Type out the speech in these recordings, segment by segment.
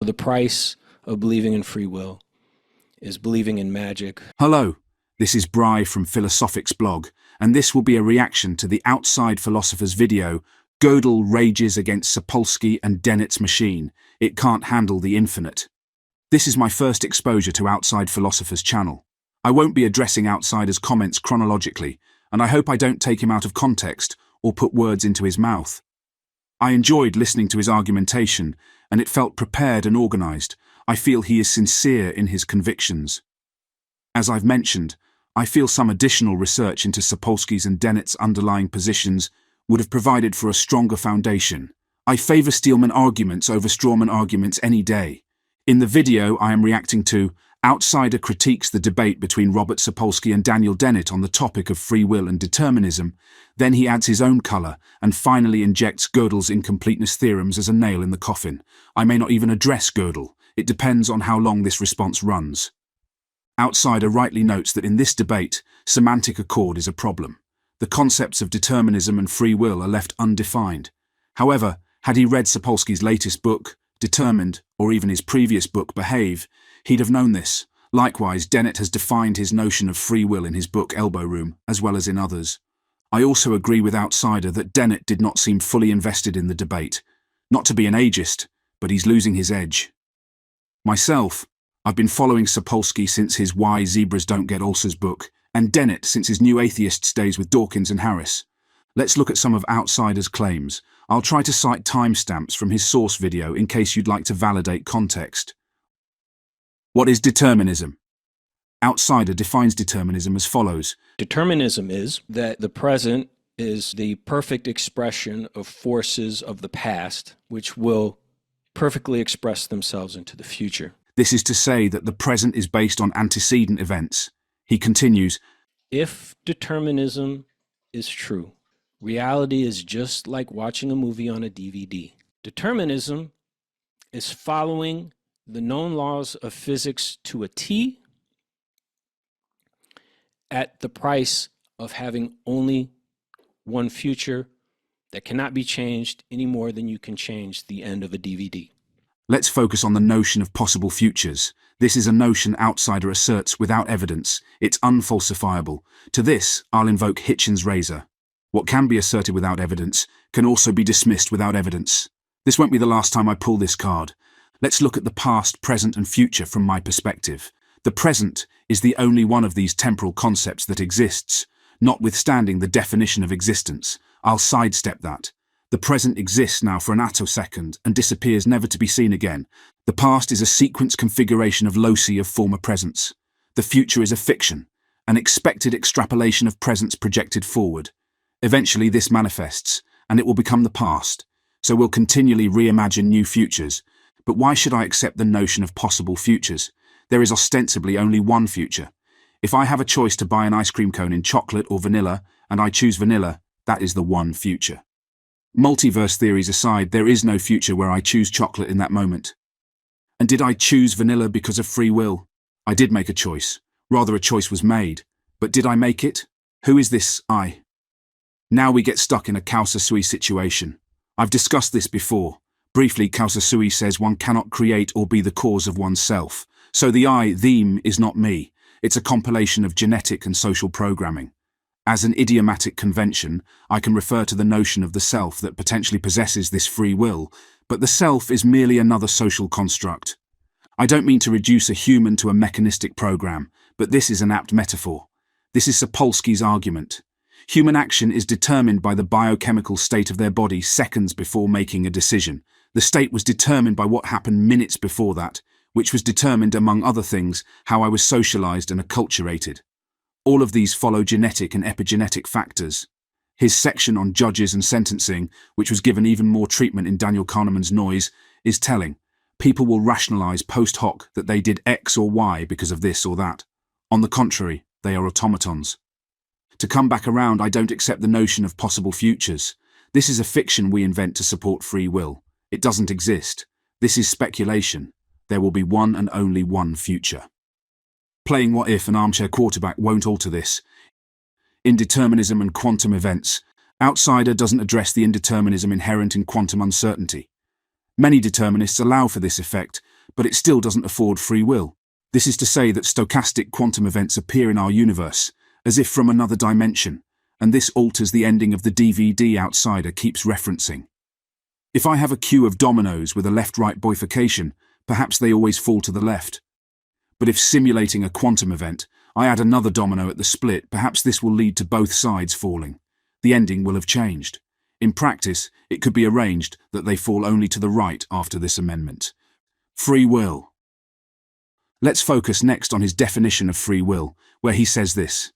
the price of believing in free will is believing in magic. Hello, this is Bry from Philosophic's blog, and this will be a reaction to the Outside Philosopher's video, Gödel rages against Sapolsky and Dennett's machine. It can't handle the infinite. This is my first exposure to Outside Philosopher's channel. I won't be addressing Outsider's comments chronologically, and I hope I don't take him out of context or put words into his mouth. I enjoyed listening to his argumentation, and it felt prepared and organized. I feel he is sincere in his convictions. As I've mentioned, I feel some additional research into Sapolsky's and Dennett's underlying positions would have provided for a stronger foundation. I favor Steelman arguments over strawman arguments any day. In the video I am reacting to, Outsider critiques the debate between Robert Sapolsky and Daniel Dennett on the topic of free will and determinism. Then he adds his own color and finally injects Gödel's incompleteness theorems as a nail in the coffin. I may not even address Gödel. It depends on how long this response runs. Outsider rightly notes that in this debate, semantic accord is a problem. The concepts of determinism and free will are left undefined. However, had he read Sapolsky's latest book, Determined, or even his previous book, Behave, he'd have known this. Likewise, Dennett has defined his notion of free will in his book Elbow Room, as well as in others. I also agree with Outsider that Dennett did not seem fully invested in the debate. Not to be an ageist, but he's losing his edge. Myself, I've been following Sapolsky since his Why Zebras Don't Get Ulcers book, and Dennett since his New Atheists days with Dawkins and Harris. Let's look at some of Outsider's claims. I'll try to cite timestamps from his source video in case you'd like to validate context. What is determinism? Outsider defines determinism as follows. Determinism is that the present is the perfect expression of forces of the past, which will perfectly express themselves into the future. This is to say that the present is based on antecedent events. He continues, if determinism is true, reality is just like watching a movie on a DVD. Determinism is following the known laws of physics to a T at the price of having only one future that cannot be changed any more than you can change the end of a DVD. Let's focus on the notion of possible futures. This is a notion Outsider asserts without evidence. It's unfalsifiable. To this, I'll invoke Hitchens' razor. What can be asserted without evidence can also be dismissed without evidence. This won't be the last time I pull this card. Let's look at the past, present, and future from my perspective. The present is the only one of these temporal concepts that exists, notwithstanding the definition of existence. I'll sidestep that. The present exists now for an attosecond and disappears never to be seen again. The past is a sequence configuration of loci of former presents. The future is a fiction, an expected extrapolation of presents projected forward. Eventually this manifests, and it will become the past, so we'll continually reimagine new futures. But why should I accept the notion of possible futures? There is ostensibly only one future. If I have a choice to buy an ice cream cone in chocolate or vanilla, and I choose vanilla, that is the one future. Multiverse theories aside, there is no future where I choose chocolate in that moment. And did I choose vanilla because of free will? I did make a choice. Rather, a choice was made. But did I make it? Who is this I? Now we get stuck in a causa sui situation. I've discussed this before. Briefly, causa sui says one cannot create or be the cause of oneself. So the I, them, is not me. It's a compilation of genetic and social programming. As an idiomatic convention, I can refer to the notion of the self that potentially possesses this free will, but the self is merely another social construct. I don't mean to reduce a human to a mechanistic program, but this is an apt metaphor. This is Sapolsky's argument. Human action is determined by the biochemical state of their body seconds before making a decision. The state was determined by what happened minutes before that, which was determined, among other things, how I was socialized and acculturated. All of these follow genetic and epigenetic factors. His section on judges and sentencing, which was given even more treatment in Daniel Kahneman's Noise, is telling. People will rationalize post hoc that they did X or Y because of this or that. On the contrary, they are automatons. To come back around, I don't accept the notion of possible futures. This is a fiction we invent to support free will. It doesn't exist. This is speculation. There will be one and only one future. Playing what if an armchair quarterback won't alter this. Indeterminism and quantum events. Outsider doesn't address the indeterminism inherent in quantum uncertainty. Many determinists allow for this effect, but it still doesn't afford free will. This is to say that stochastic quantum events appear in our universe, as if from another dimension, and this alters the ending of the DVD Outsider keeps referencing. If I have a queue of dominoes with a left-right bifurcation, perhaps they always fall to the left. But if simulating a quantum event, I add another domino at the split, perhaps this will lead to both sides falling. The ending will have changed. In practice, it could be arranged that they fall only to the right after this amendment. Free will. Let's focus next on his definition of free will, where he says this.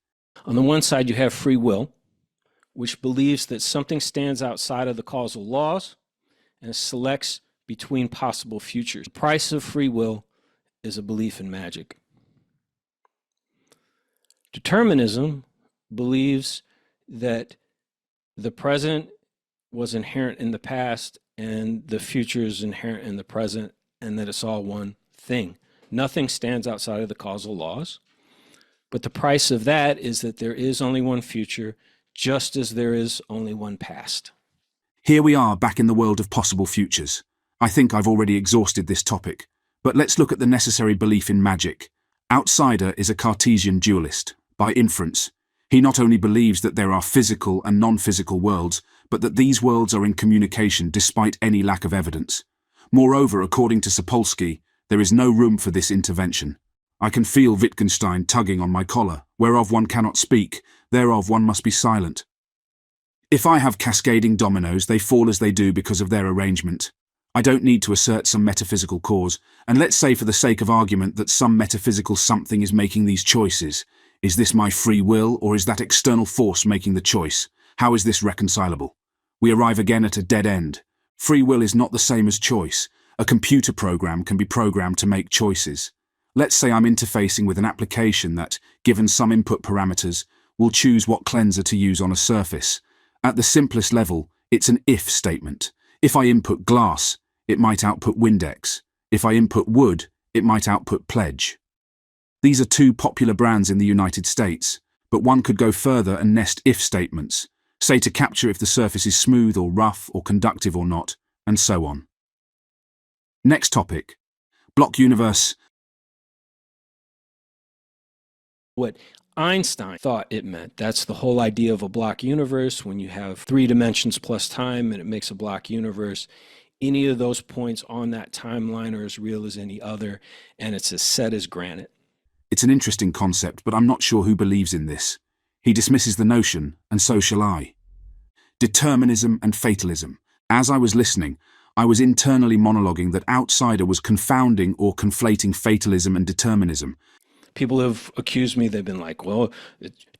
On the one side, you have free will, which believes that something stands outside of the causal laws and selects between possible futures. The price of free will is a belief in magic. Determinism believes that the present was inherent in the past and the future is inherent in the present, and that it's all one thing. Nothing stands outside of the causal laws, but the price of that is that there is only one future, just as there is only one past. Here we are back in the world of possible futures. I think I've already exhausted this topic, but let's look at the necessary belief in magic. Outsider is a Cartesian dualist. By inference, he not only believes that there are physical and non-physical worlds, but that these worlds are in communication despite any lack of evidence. Moreover, according to Sapolsky, there is no room for this intervention. I can feel Wittgenstein tugging on my collar, whereof one cannot speak, thereof one must be silent. If I have cascading dominoes, they fall as they do because of their arrangement. I don't need to assert some metaphysical cause, and let's say for the sake of argument that some metaphysical something is making these choices. Is this my free will, or is that external force making the choice? How is this reconcilable? We arrive again at a dead end. Free will is not the same as choice. A computer program can be programmed to make choices. Let's say I'm interfacing with an application that, given some input parameters, will choose what cleanser to use on a surface. At the simplest level, it's an if statement. If I input glass, it might output Windex. If I input wood, it might output Pledge. These are two popular brands in the United States, but one could go further and nest if statements, say to capture if the surface is smooth or rough or conductive or not, and so on. Next topic, block universe. What Einstein thought it meant. That's the whole idea of a block universe, when you have 3 dimensions plus time and it makes a block universe. Any of those points on that timeline are as real as any other, and it's as set as granite. It's an interesting concept, but I'm not sure who believes in this. He dismisses the notion, and so shall I. Determinism and fatalism. As I was listening, I was internally monologuing that Outsider was confounding or conflating fatalism and determinism. People have accused me, they've been like, well,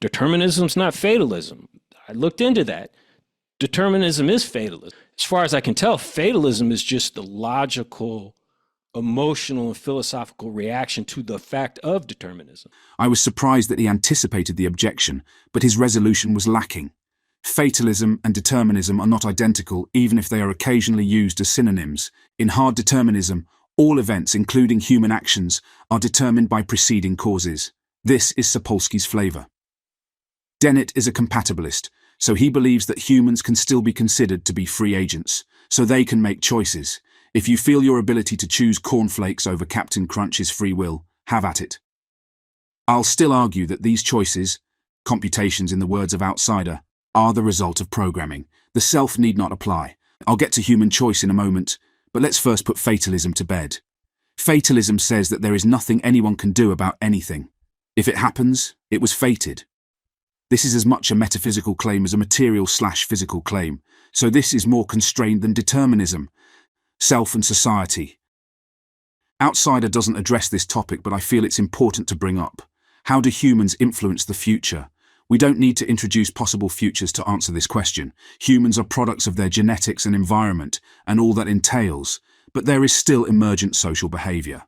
determinism's not fatalism. I looked into that. Determinism is fatalism. As far as I can tell, fatalism is just the logical, emotional, and philosophical reaction to the fact of determinism. I was surprised that he anticipated the objection, but his resolution was lacking. Fatalism and determinism are not identical, even if they are occasionally used as synonyms. In hard determinism, all events, including human actions, are determined by preceding causes. This is Sapolsky's flavor. Dennett is a compatibilist, so he believes that humans can still be considered to be free agents, so they can make choices. If you feel your ability to choose cornflakes over Captain Crunch is free will, have at it. I'll still argue that these choices, computations in the words of Outsider, are the result of programming. The self need not apply. I'll get to human choice in a moment, but let's first put fatalism to bed. Fatalism says that there is nothing anyone can do about anything. If it happens, it was fated. This is as much a metaphysical claim as a material/physical claim, so this is more constrained than determinism. Self and society. Outsider doesn't address this topic, but I feel it's important to bring up. How do humans influence the future? We don't need to introduce possible futures to answer this question. Humans are products of their genetics and environment, and all that entails, but there is still emergent social behavior.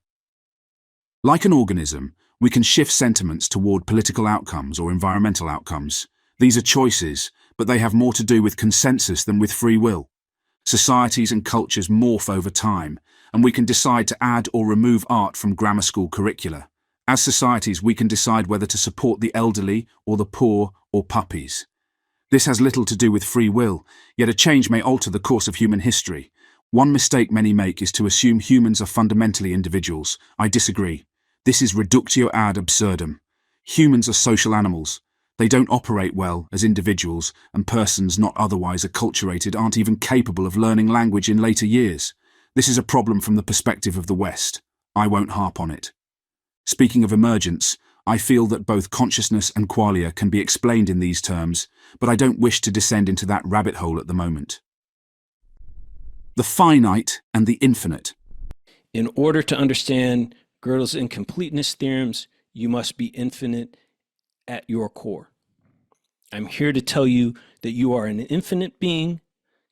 Like an organism, we can shift sentiments toward political outcomes or environmental outcomes. These are choices, but they have more to do with consensus than with free will. Societies and cultures morph over time, and we can decide to add or remove art from grammar school curricula. As societies, we can decide whether to support the elderly or the poor or puppies. This has little to do with free will, yet a change may alter the course of human history. One mistake many make is to assume humans are fundamentally individuals. I disagree. This is reductio ad absurdum. Humans are social animals. They don't operate well as individuals, and persons not otherwise acculturated aren't even capable of learning language in later years. This is a problem from the perspective of the West. I won't harp on it. Speaking of emergence, I feel that both consciousness and qualia can be explained in these terms, but I don't wish to descend into that rabbit hole at the moment. The finite and the infinite. In order to understand Gödel's incompleteness theorems, you must be infinite at your core. I'm here to tell you that you are an infinite being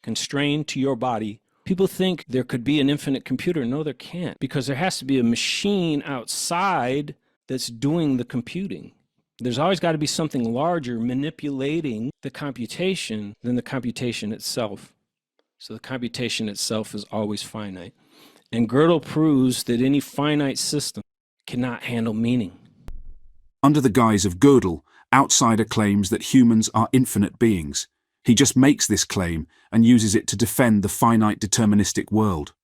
constrained to your body. People think there could be an infinite computer. No, there can't, because there has to be a machine outside that's doing the computing. There's always got to be something larger manipulating the computation than the computation itself. So the computation itself is always finite. And Gödel proves that any finite system cannot handle meaning. Under the guise of Gödel, Outsider claims that humans are infinite beings. He just makes this claim and uses it to defend the finite deterministic world.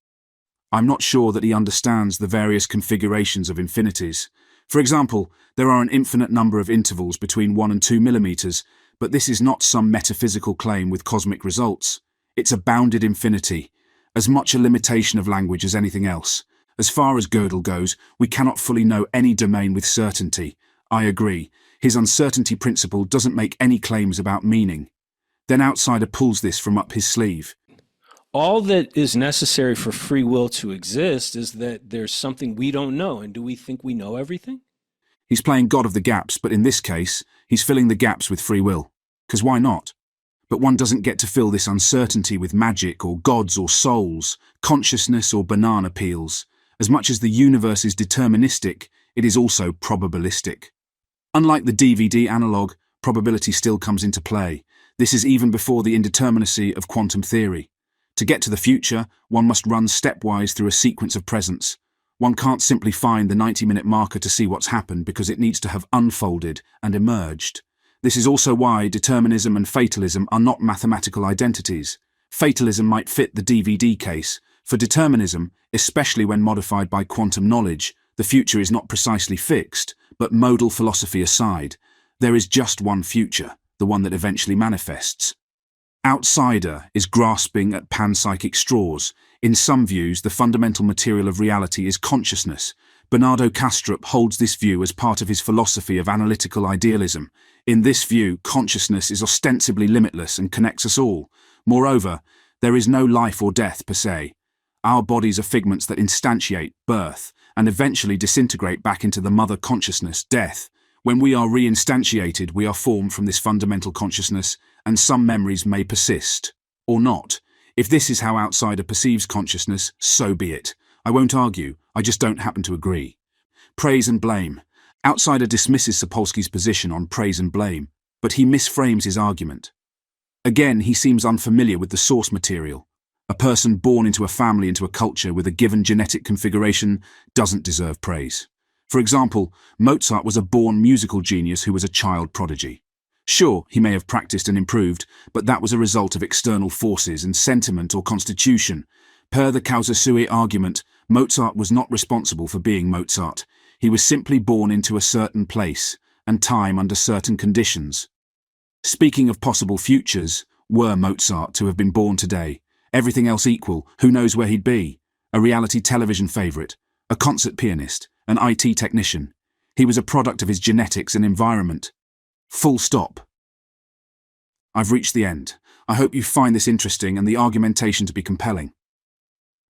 I'm not sure that he understands the various configurations of infinities. For example, there are an infinite number of intervals between 1 and 2 millimeters, but this is not some metaphysical claim with cosmic results. It's a bounded infinity, as much a limitation of language as anything else. As far as Gödel goes, we cannot fully know any domain with certainty. I agree. His uncertainty principle doesn't make any claims about meaning. Then Outsider pulls this from up his sleeve. All that is necessary for free will to exist is that there's something we don't know. And do we think we know everything? He's playing God of the gaps, but in this case, he's filling the gaps with free will. 'Cause why not? But one doesn't get to fill this uncertainty with magic or gods or souls, consciousness or banana peels. As much as the universe is deterministic, it is also probabilistic. Unlike the DVD analog, probability still comes into play. This is even before the indeterminacy of quantum theory. To get to the future, one must run stepwise through a sequence of presents. One can't simply find the 90-minute marker to see what's happened because it needs to have unfolded and emerged. This is also why determinism and fatalism are not mathematical identities. Fatalism might fit the DVD case. For determinism, especially when modified by quantum knowledge, the future is not precisely fixed, but modal philosophy aside, there is just one future, the one that eventually manifests. Outsider is grasping at panpsychic straws. In some views, the fundamental material of reality is consciousness. Bernardo Kastrup holds this view as part of his philosophy of analytical idealism. In this view, consciousness is ostensibly limitless and connects us all. Moreover, there is no life or death per se. Our bodies are figments that instantiate, birth, and eventually disintegrate back into the mother consciousness, death. When we are reinstantiated, we are formed from this fundamental consciousness, and some memories may persist, or not. If this is how Outsider perceives consciousness, so be it. I won't argue, I just don't happen to agree. Praise and blame. Outsider dismisses Sapolsky's position on praise and blame, but he misframes his argument. Again, he seems unfamiliar with the source material. A person born into a family, into a culture with a given genetic configuration doesn't deserve praise. For example, Mozart was a born musical genius who was a child prodigy. Sure, he may have practiced and improved, but that was a result of external forces and sentiment or constitution. Per the causa sui argument, Mozart was not responsible for being Mozart. He was simply born into a certain place and time under certain conditions. Speaking of possible futures, were Mozart to have been born today, everything else equal, who knows where he'd be? A reality television favourite, a concert pianist, an IT technician. He was a product of his genetics and environment. Full stop. I've reached the end. I hope you find this interesting and the argumentation to be compelling.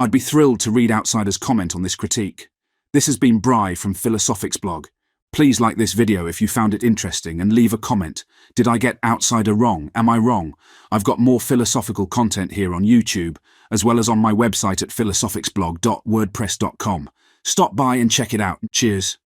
I'd be thrilled to read Outsider's comment on this critique. This has been Bry from Philosophics blog. Please like this video if you found it interesting and leave a comment. Did I get Outsider wrong? Am I wrong? I've got more philosophical content here on YouTube, as well as on my website at philosophicsblog.wordpress.com. Stop by and check it out. Cheers.